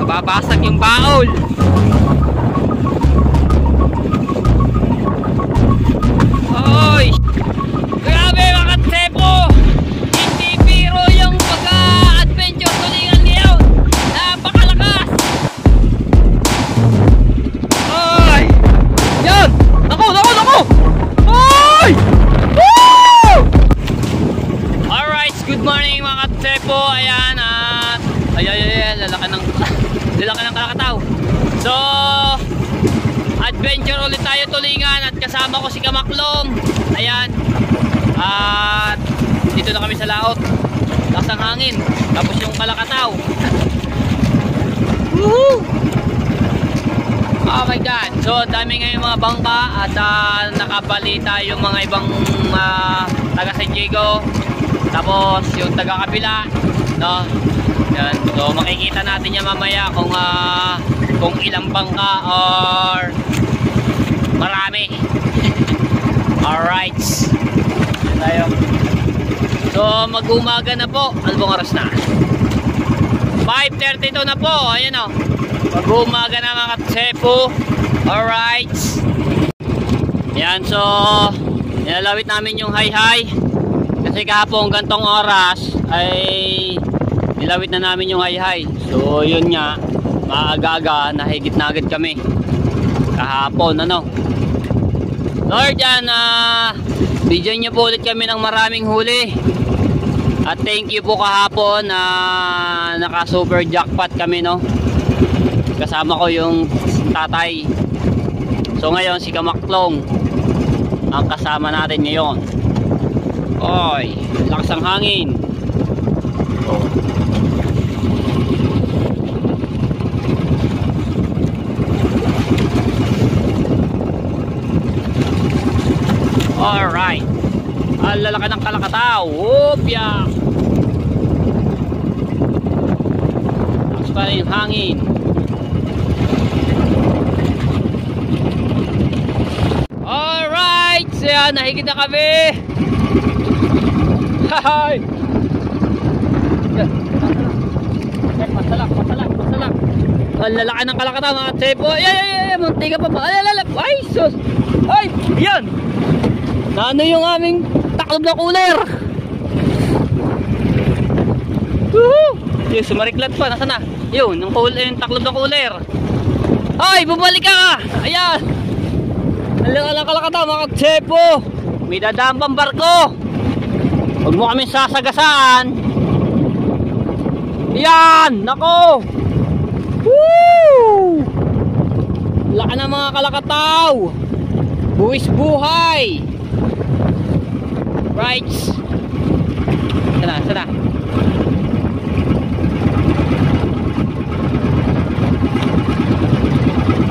Mababasag yung baol. Oy! Grabe mga katsepo! Hindi biro yung pag-adventure tulingan ngayon. Napakalakas! Oy! Yan! Naku! Oy! Woo! Alright, good morning mga katsepo. Ayan at lalaki ng kakataw. So adventure ulit tayo tulingan at kasama ko si Kamaklong. Ayan. At dito na kami sa laot. Lakas ng hangin. Tapos yung kalakataw. Woohoo! Oh my god. So dami ngayon mga bangka at nakabalita yung mga ibang taga San Diego. Tapos yung taga kabila, no? Yan. So makikita natin yan mamaya kung ilang bangka or marami. Alright. Tayo. So mag-umaga na po. Ano bang oras na? 5:32 na po. Ayan o. Mag-umaga na mga katsepo. Alright. Yan. So nilalawit namin yung high. Kasi kahapon gantong oras ay nilawit na namin yung high. So yun nga, maaga-aga nahigit na agad kami kahapon, ano. Lord, yan, bigyan nyo po ulit kami ng maraming huli. At thank you po kahapon na naka super jackpot kami, no. Kasama ko yung tatay. So ngayon si Kamaklong ang kasama natin ngayon. Oy, lakas ang hangin. Oh. Alright. Ang lalaki ng kalakataw. Opya. Lakas pa rin yung hangin. Alright. So yan, nahigit na kami. Hi. Masalak. Ang lalaki ng kalakataw mga tsepo. Ay, munti ka pa ba? Ay, sus. Ay, yan. Nano yung aming taklob na cooler. Woohoo! Yung sumariklat pa, nasa na? Yun, yung taklob na cooler. Ay, bumalik ka! Ayan! Ang lalaki ng kalakataw mga tsepo. May dadaan pang barko. Huwag mo kami sasagasaan. Yan! Nako! Woo! Laka na mga kalakataw. Buwis buhay. Right. Sana.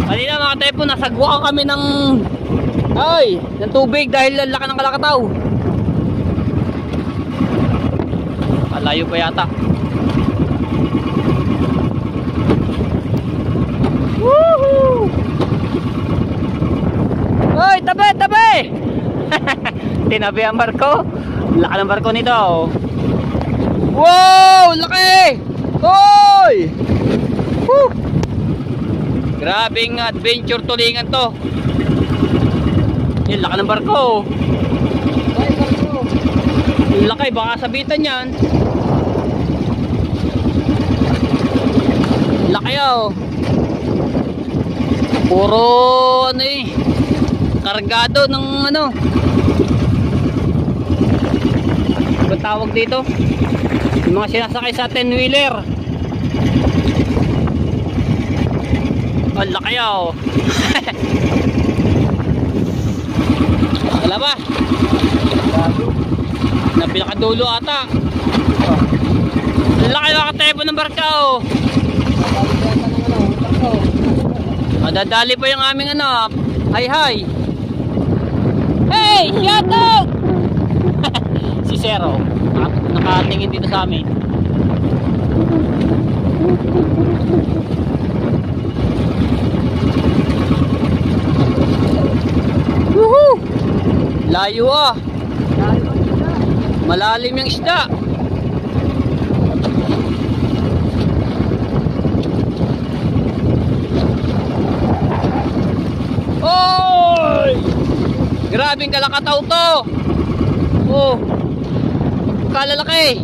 Kanina mga tepo, nasagwa kami ng tubig dahil laka ng kalakataw. Malayo pa yata. Woohoo! Hoy, tabi! Tinabi ang barko. Laki ng barko nito. Wow! Laki! Hoy! Woo! Grabing adventure tulingan to. Yung laki ng barko. Laki, baka sabitan yan. Laki oh. Puro kargado ng ano tawag dito, yung mga sinasakay sa 10-wheeler. Ang laki oh. Wala ba? Na pinakadulo ata. Ang laki nakatepo ng barka oh. Madadali pa yung aming hi. Hey, shout out! Si Zero nakatingin dito sa amin. Woohoo! Layo ah. Malalim yung isda. grabing kalakataw to. Oh, kalalaki.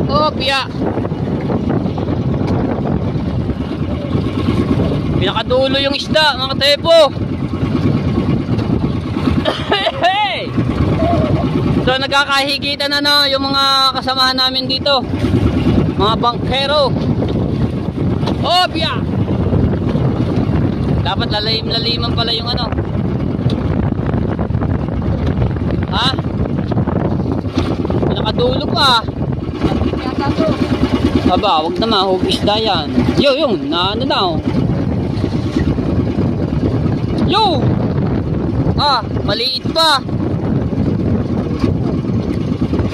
Oh, piya. Pinakadulo yung isda, mga tepo. So nagkakahigitan na no, yung mga kasamahan namin dito, mga bangkero. Oh, piya. Dapat laliman pala yung ano. Ha? Pinakadulo pa. Aba, wag na mahog isda yan. Yung ano na oh. Yo! Ah, maliit pa.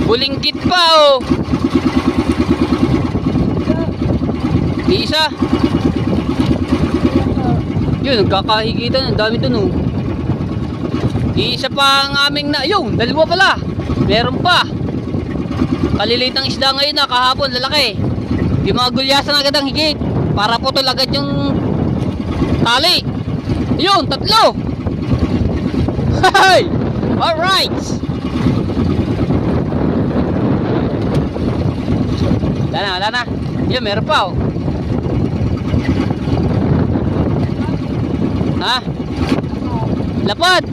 Bulingkit pa oh. Isa. Yun, nagkakahigitan. Ang dami dun oh. Isa pa ang aming na. Yun, dalawa pala. Meron pa. Kaliliit ng isda ngayon na, kahapon lalaki. Yung mga gulyasan agad ang higit para putol agad yung tali. Yun, tatlo. Hey! Alright. Wala na. Yun, meron pa oh. Ha? Lapad.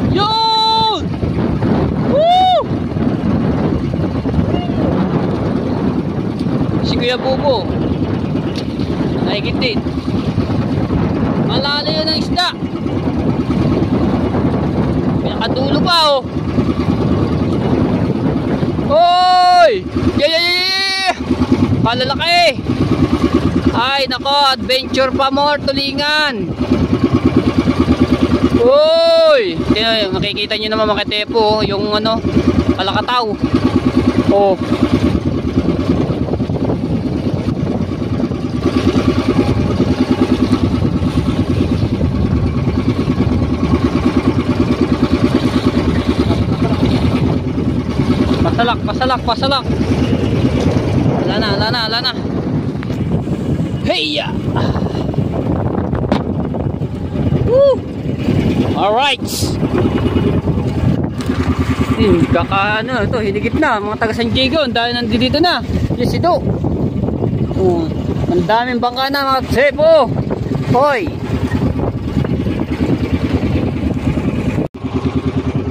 Yun! Woo! Si Kuya Bubo nahigit din. Malala yun ang isda. Pinakadulo pa oh. Hoy! Yeah! Palalaki! Ay, nako, adventure pa more, tulingan. Hoy! Makikita nyo naman mga tepo, yung ano, kalakataw. Oh. Pasalak. Wala na. Hey! Woo! Alright. Ano ito, hinigit na mga taga San Diego dahil nandito na. Yes, ito. Oh, ang daming bangka na mga tepo. Hoy.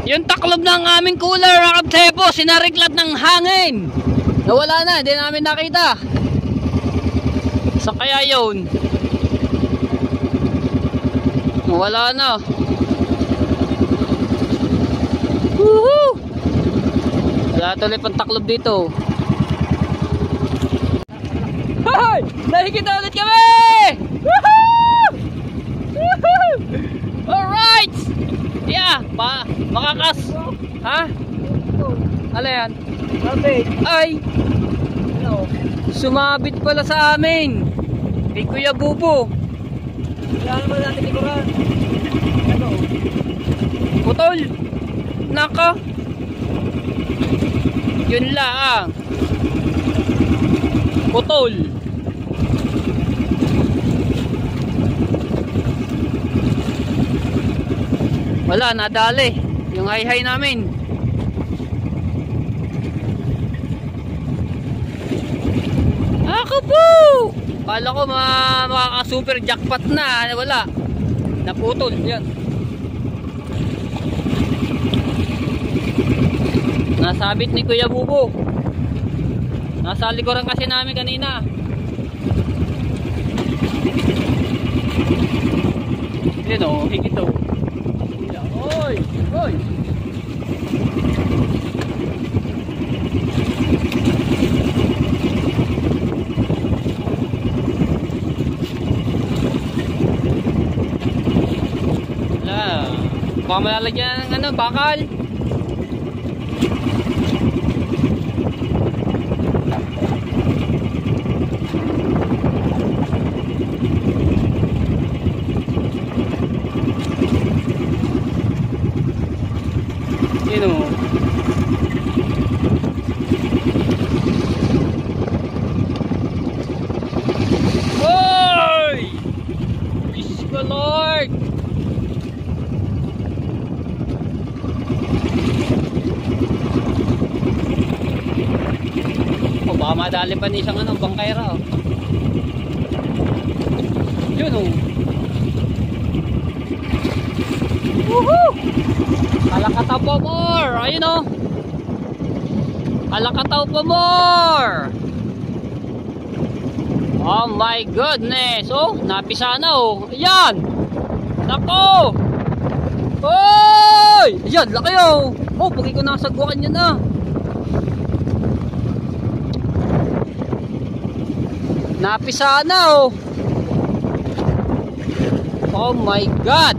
Yung taklob ng aming cooler mga tepo, sinariklat ng hangin. Nawala na, hindi namin nakita. Sa kaya yun? Nawala na. Woohoo! Wala tuloy pang taklob dito. Hoy! Nahigit na ulit kami! Woohoo! Woohoo! Alright! Yeah, makakas. Ha? Ano yan? Ay! Sumabit pala sa amin. Kay Kuya Bubo. Wala naman natin likuran. Ano? Putol. Naka. Yun lang. Putol. Wala, nadali. Yung hay-hay namin. Ako po! Kala ko makaka-super jackpot na. Wala. Naputol. Yan. Nasabit ni Kuya Bubo. Nasa likuran kasi namin kanina. Yan o, higit o. Oy! Oy! Wala. Baka malalagyan ng ano, bakal. Dumadali pa ni isang ano, bangkayra oh. Yun oh. Woohoo! Kalakataw pa more! Ayun oh! Kalakataw pa more! Oh my goodness! Oh, napisa na oh! Ayan! Nako! Oy! Ayan, laki oh! Oh, pag ikaw nasagwakan niya na! Napisa na oh! Oh my God!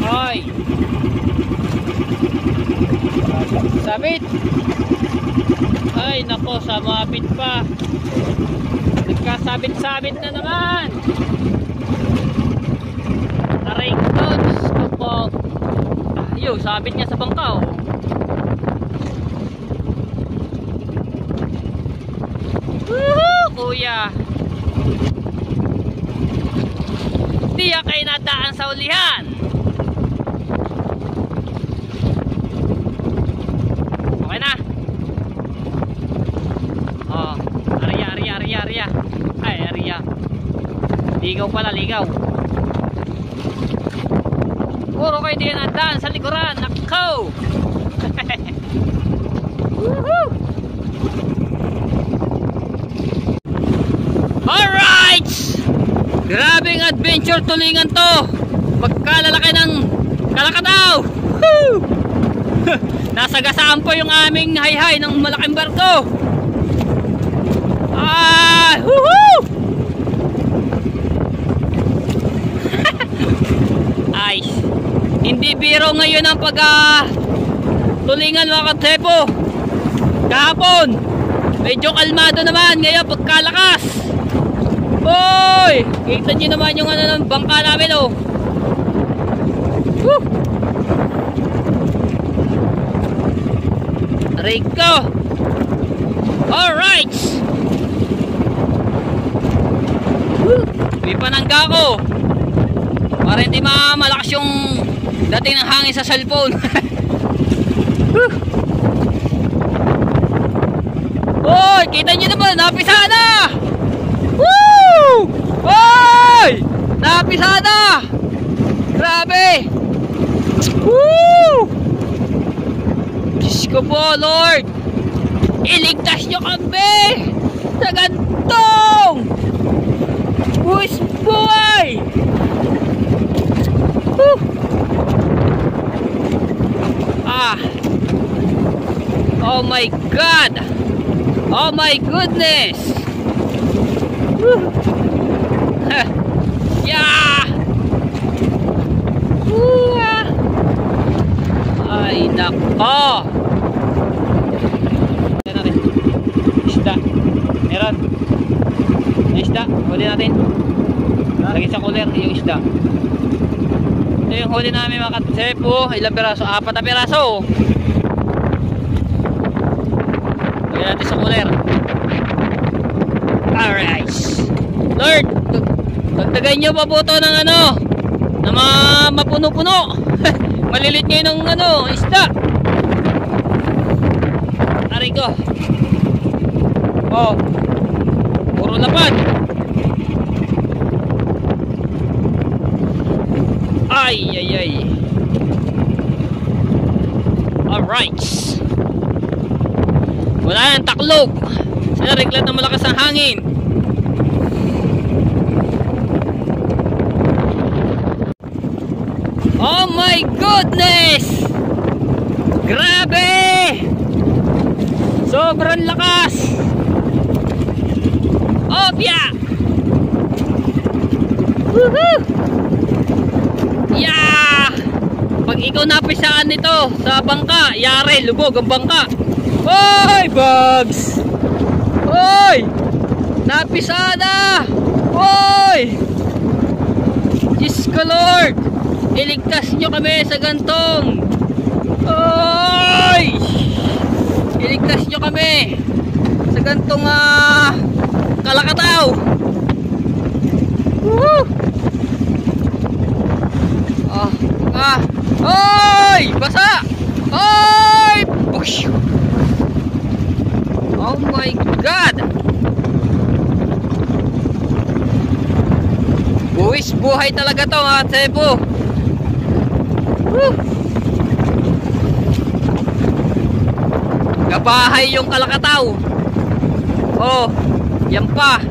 Ay! Sabit! Ay nako, samapit pa. Nagkasabit-sabit na naman. Aray ko, Diyos ko po. Ayun, sabit niya sa bangka oh. Woohoo, kuya. Di kayo nadaan sa ulihan. Okay na. Oh, Arya. Ay, Arya. Ligaw pala, ligaw. Puro kayo di nadaan sa likuran. Nako. Woohoo. Alright. Grabing adventure tulingan to. Pagkalalaki ng kalakataw. Woo! Nasagasaan po yung aming hayhay ng malaking barko. Ah! Woohoo! Ay, hindi biro ngayon ang tulingan mga katsepo. Kahapon medyo kalmado naman, ngayon pagkalakas. Hoy! Kita nyo naman yung ano ng bangka namin oh. Woo! Rico! Alright! Woo! May panangga ko para hindi malakas yung dating ng hangin sa cellphone. Hoy! Kita nyo naman, napisa na! Woo! Hoy! Napisa na! Grabe! Woo! Diyos ko po, Lord! Iligtas nyo kami! Sa gantong! Buwis buhay! Woo! Ah! Oh my God! Oh my goodness! Yeah! Ay nako! Isda. Meron. May isda. Huli natin. Lagi sa cooler yung isda. Ito yung huli namin mga katsepo. Ilang piraso? 4 na piraso. Lagi natin sa cooler. Alright. Lord, dagdagan nyo pa po ito ng ano, na mapuno-puno. Malilit ngayon ng ano, isda. Aray ko. Oh, puro lapad. Ay. Alright. Wala nang taklog. Sila reglat na malakas ang hangin. Oh my goodness! Grabe! Sobrang lakas! Opya! Woohoo! Yeah! Pag ikaw napisaan nito sa bangka, yari, lubog ang bangka. Hoy, bugs! Hoy! Napisaan na! Hoy! Diyos ko Lord! Iligtas nyo kami sa gantong Oy! Iligtas nyo kami sa gantong kalakataw. Woo! Oy! Basa! Oy! Push! Oh my God! Buwis buhay talaga to mga Cebu. Woo! Kabahay yung kalakataw. Oh, yan pa.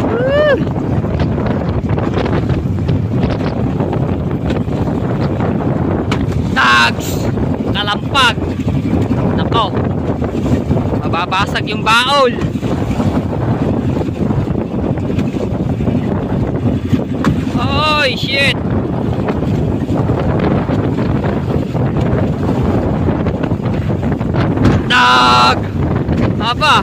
Woo! Tags! Kalampag! Nako! Mababasag yung baol. Oy, shit! Dag! Apa?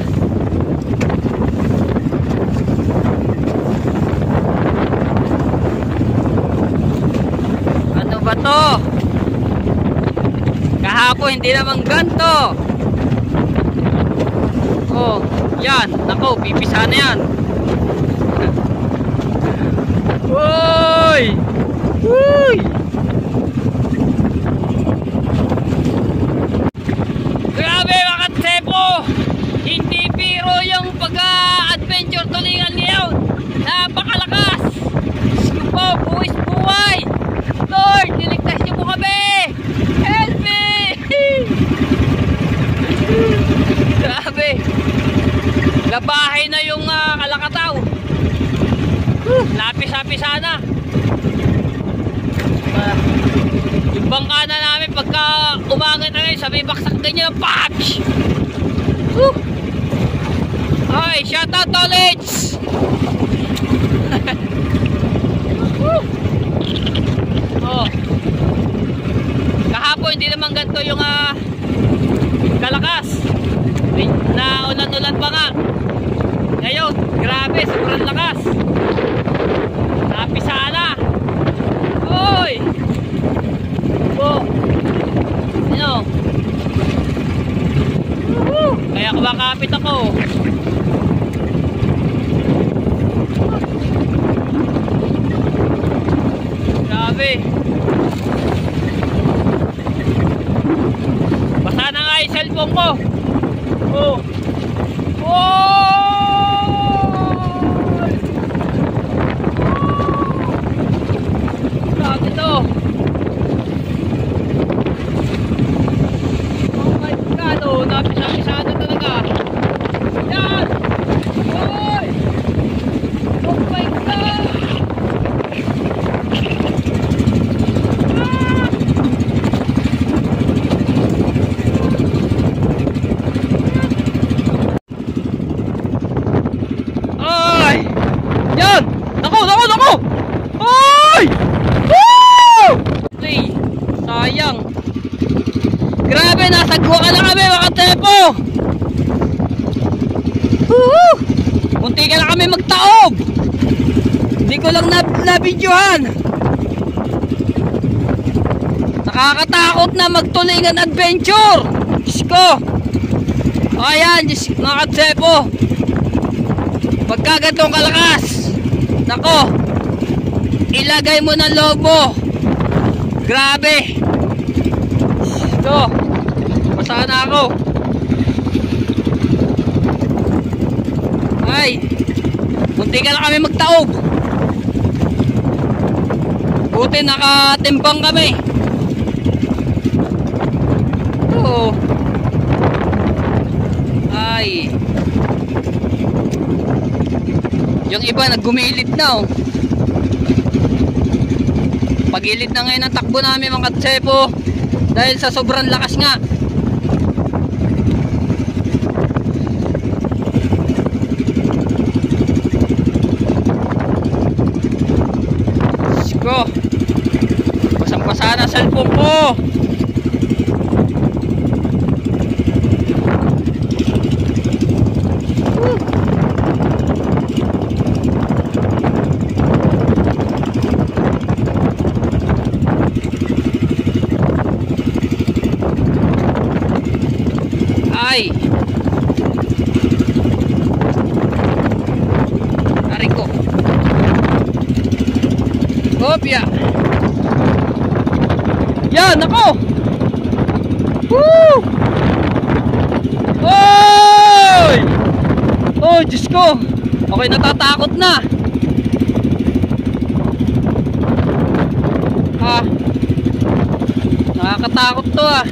Ano ba to? Kahapon hindi naman ganto. Oh, yan. Nako, pipisa na yan. Uy! Uy! Grabe mga Cebu! Hindi biro yung pag-adventure tulingan ngayon. Napakalakas! Diyos po, buwis buhay! Lord, niligtas niyo po kami! Help me! Grabe! Labahay na yung kalakataw. Lapis-lapisa na. Yung bangka na namin pagka umangat na ngayon, sabi baksak ganyan ang patch. Ay, shout out Tolits. Oh. Kahapon hindi naman ganito yung kalakas. Naulan-ulan pa nga. Ngayon, grabe, sobrang lakas. Napisa na. Oy! Oh! Ano? Kaya kumakapit ako. Grabe. Basa na nga yung cellphone ko. Oh! Grabe to. Oh my God, oh, napisa-pisa na talaga. Yan! Oy! Oh my God! Ay! Yan! Naku! Ay! Woo! Hey, sayang. Grabe, nasagwa ka na kami mga Cebu. Munti ka na kami magtaob. Hindi ko lang na-videohan. Nakakatakot na magtulingan adventure. Diyos ko. Ayan, mga Cebu. Pagka ganitong kalakas, nako, ilagay mo ng lobo. Grabe. Ito, basa na ako. Ay, munti ka na kami magtaob. Buti nakatimbang kami. Ito. Ay, yung iba naggumilid na, oh. Pagilid na ngayon ang takbo namin mga Cebu dahil sa sobrang lakas nga. Go. Basang-basa na cellphone ko. Hopya. Yan, ako. Woo! Oy! Oh, Diyos ko. Okay, natatakot na. Nakakatakot to ah.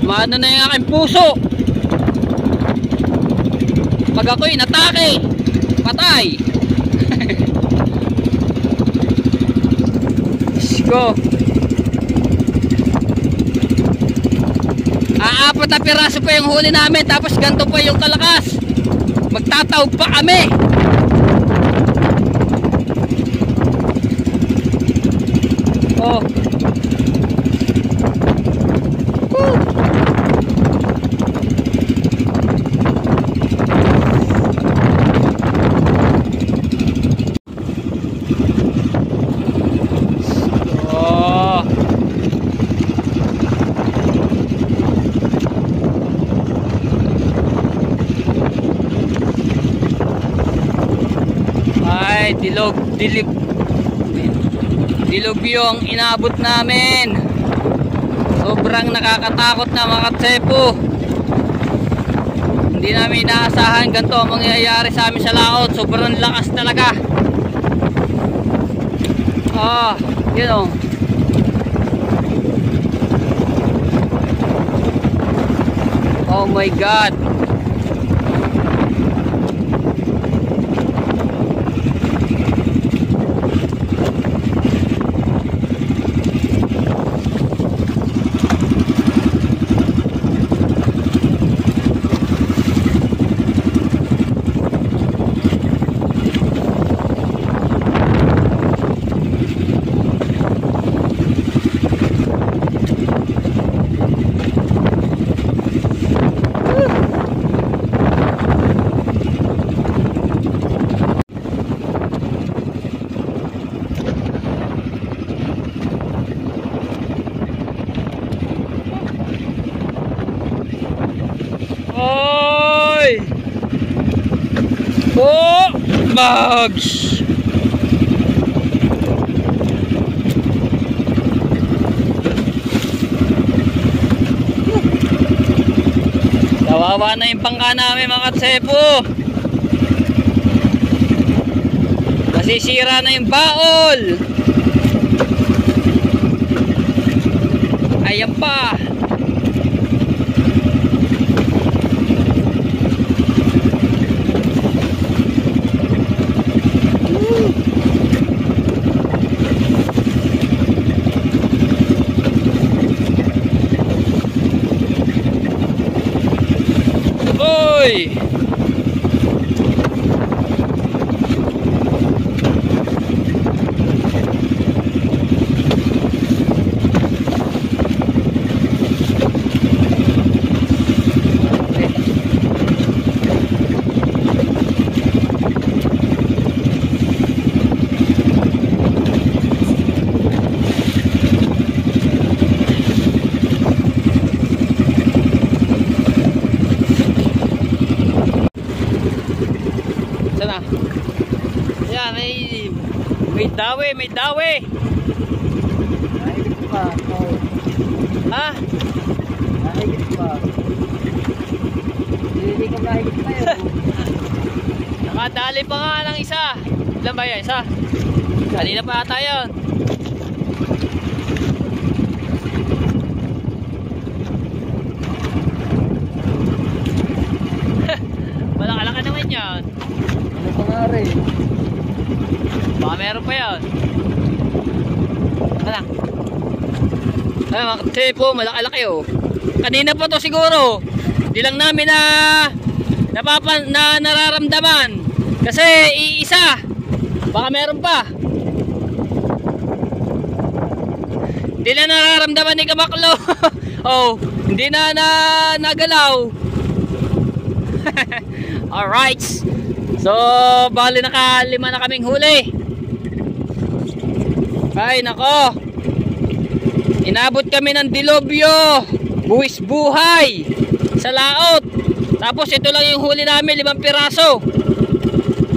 Maano na yung aking puso. Pag ako'y natake, patay. Ko. Apat na piraso pa yung huli namin, tapos ganito pa yung kalakas. Magtataob pa kami. Oh. Dilog yung inabot namin. Sobrang nakakatakot na mga katsepo. Hindi namin inaasahan ganito ang mangyayari sa amin sa laot. Sobrang lakas talaga. Yun o. Oh my God. Bugs. Kawawa na yung bangka namin mga katsepo. Nasisira na yung baol. Ayan pa. Oy! May dawi. Nahigit pa. Oh. Ha? Nahigit pa. Hindi ko nahigit pa yun. Nakadali pa nga ng isa. Ilan ba yan? Isa? Kanina pa ata yun. Malaki-laki naman yan. Ano pa nga rin? Baka meron pa yan. Ano? Ay mga katsepo, malaki-laki oh. Kanina pa to siguro. Di lang namin na nararamdaman. Kasi iisa. Baka meron pa. Hindi na nararamdaman ni Kabaklo. Oh, hindi na nagalaw. Alright. So, bali naka-5 na kaming huli. Ay, nako. Inabot kami ng dilobyo. Buwis buhay. Sa laot. Tapos ito lang yung huli namin, 5 piraso.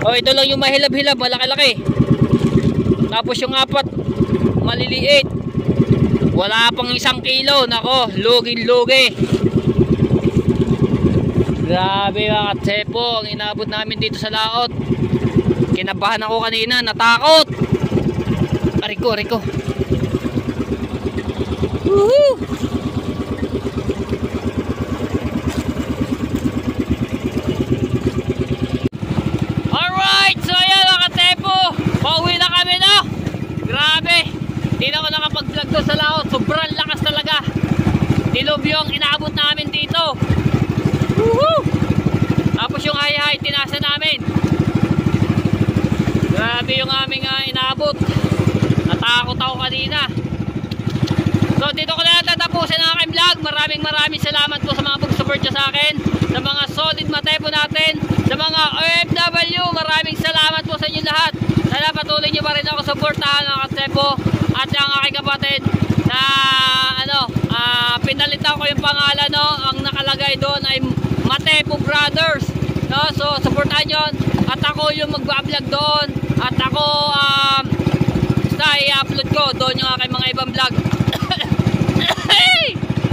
Oh, ito lang yung mahilab-hilab, malaki-laki. Tapos yung 4 maliliit. Wala pang 1 kilo. Nako, lugi-lugi. Grabe mga katsepo, ang inabot namin dito sa laot. Kinabahan ako kanina, natakot. Ariko. Woohoo! Alright, so ayan mga katsepo, pauwi na kami, no? Grabe, hindi na ako nakapag-vlog doon sa laot. Sobrang lakas talaga. Dilubyong inaabot namin dito. Woohoo! Tapos yung hay-hay tinasa namin. Grabe yung aming inaabot. Natakot ako kanina. So dito ko na tatapusin ang aking vlog. Maraming salamat po sa mga pag-support nyo sa akin, sa mga solid matepo natin, sa mga OFW. Maraming salamat po sa inyo lahat. Sana patuloy nyo pa rin ako supportahan ng katepo at ang aking kapatid na pinalitan ko yung pangalan, no? Ang nakalagay doon ay Matepo Brothers, no? So supportahan nyo at ako yung magba-vlog doon at ako basta i-upload ko doon yung aking mga ibang vlog.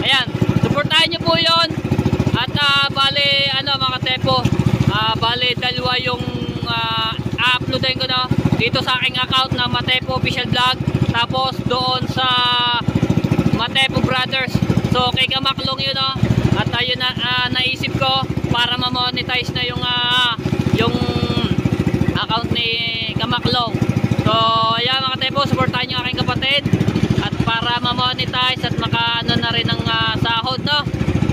Ayan, supportahan nyo po yun at bali mga katepo, bali dalawa yung uploadin ko, no? Dito sa aking account na Matepo Official Vlog, tapos doon sa Matepo Brothers. So kay Kamaklong yun, no? At ayun na naisip ko para ma-monetize na yung account ni Kamaklong. So ayan mga katepo, supportahan nyo aking kapatid at para ma-monetize at makaano na rin ang sahod, no?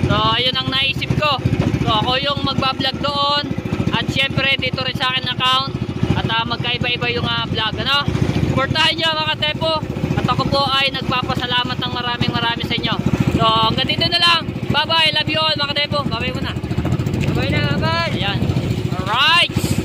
So ayun ang naisip ko. So ako yung magbablog doon at syempre dito rin sa akin account at magkaiba-iba yung vlog, ano? Supportahan nyo mga katepo at ako po ay nagpapasalamat ng maraming sa inyo. So hanggang dito na lang. Bye bye, love you all mga katepo. Bye bye muna. Bye bye na, bye. Ayan. Alright.